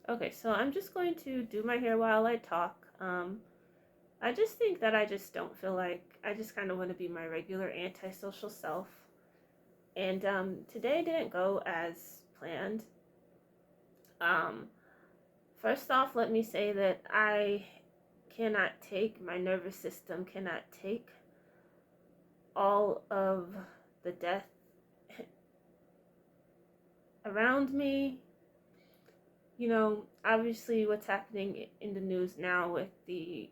Okay, so I'm just going to do my hair while I talk. I just think that I just don't feel like I just kind of want to be my regular antisocial self. And today didn't go as planned. Um, First off, let me say that I cannot take, my nervous system cannot take all of the death around me. Obviously, what's happening in the news now with the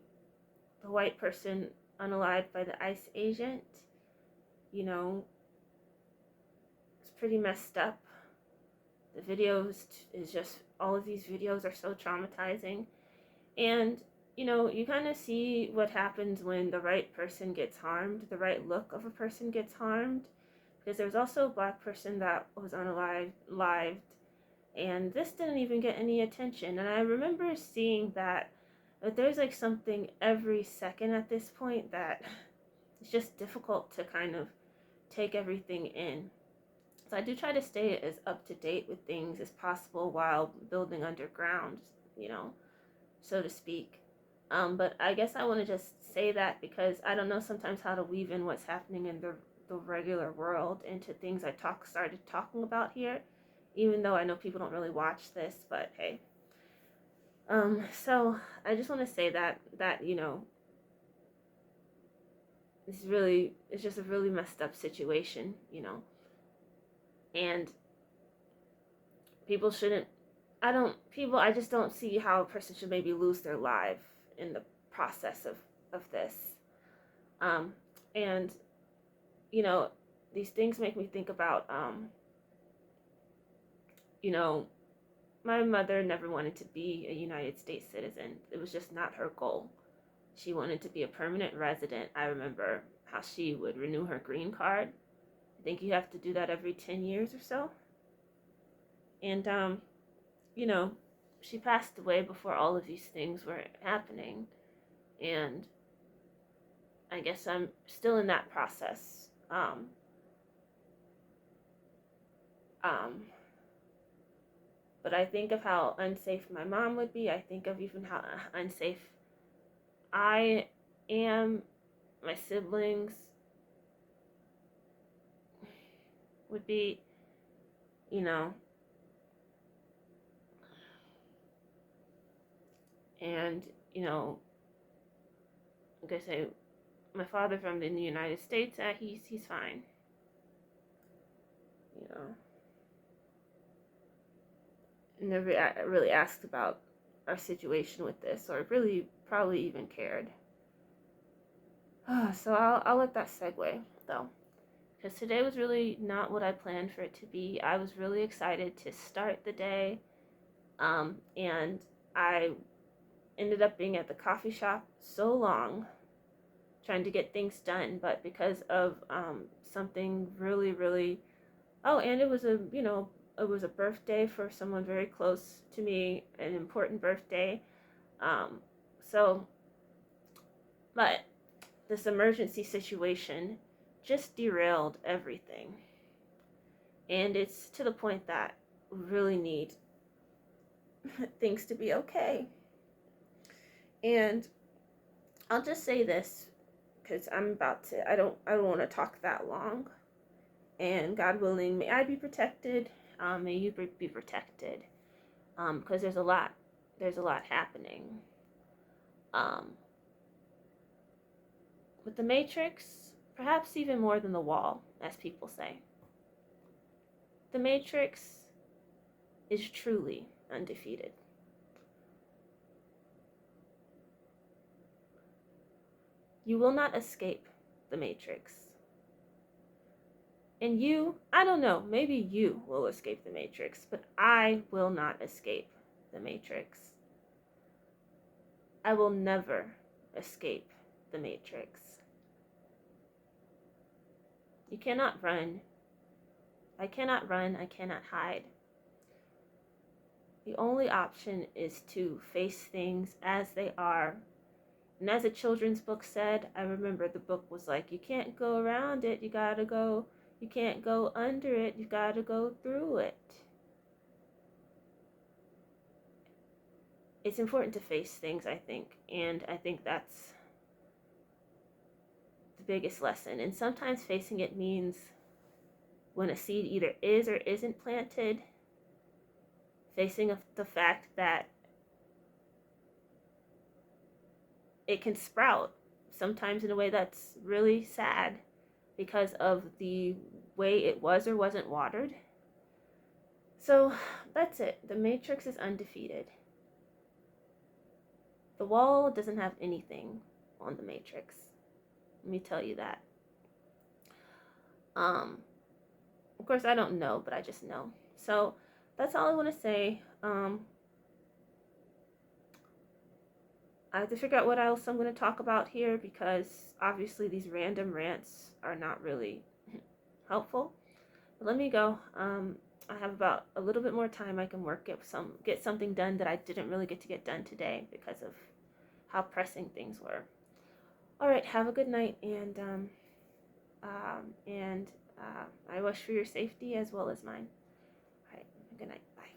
white person unalived by the ICE agent, you know, it's pretty messed up. The videos is just, all of these videos are so traumatizing. And, you kind of see what happens when the right person gets harmed, the right look of a person gets harmed. Because there was also a black person that was unalived, and this didn't even get any attention. And I remember seeing that there's like something every second at this point that it's just difficult to kind of take everything in. So I do try to stay as up to date with things as possible while building underground, you know, so to speak. But I guess I want to just say that because I don't know sometimes how to weave in what's happening in the regular world into things I started talking about here, even though I know people don't really watch this, but hey. So I just want to say that it's just a really messed up situation, and people shouldn't. I just don't see how a person should maybe lose their life in the process of this. Um, and you know, these things make me think about, you know, my mother never wanted to be a United States citizen. It was just not her goal. She wanted to be a permanent resident. I remember how she would renew her green card. I think you have to do that every 10 years or so. And, you know, she passed away before all of these things were happening. And I guess I'm still in that process. Um, but I think of how unsafe my mom would be. I think of even how unsafe I am, my siblings would be, you know, and, like I say, my father from the United States, he's fine, you know. Never really asked about our situation with this, or really probably even cared. So I'll let that segue though, because today was really not what I planned for it to be. I was really excited to start the day, and I ended up being at the coffee shop so long trying to get things done, but because of something really, really, oh, and it was a birthday for someone very close to me, an important birthday. Um, so, but this emergency situation just derailed everything. And it's to the point that we really need things to be okay. And I'll just say this because I don't want to talk that long. And God willing, may I be protected. May you be protected. Because there's a lot happening. Um, with the Matrix, perhaps even more than the wall, as people say. The Matrix is truly undefeated. You will not escape the Matrix. And I don't know, maybe you will escape the Matrix, but I will not escape the Matrix. I will never escape the Matrix. You cannot run. I cannot run. I cannot hide. The only option is to face things as they are. And as a children's book said, I remember the book was like, you can't go around it, you can't go under it, you gotta go through it. it's important to face things, I think. And I think that's the biggest lesson. And sometimes facing it means when a seed either is or isn't planted, facing the fact that it can sprout, sometimes in a way that's really sad because of the way it was or wasn't watered. So that's it. The Matrix is undefeated. The wall doesn't have anything on the Matrix. Let me tell you that. Of course, I don't know, but I just know. So that's all I want to say. I have to figure out what else I'm going to talk about here because obviously these random rants are not really helpful. But let me go. I have about a little bit more time. I can get something done that I didn't really get to get done today because of how pressing things were. All right, have a good night, and I wish for your safety as well as mine. All right, good night. Bye.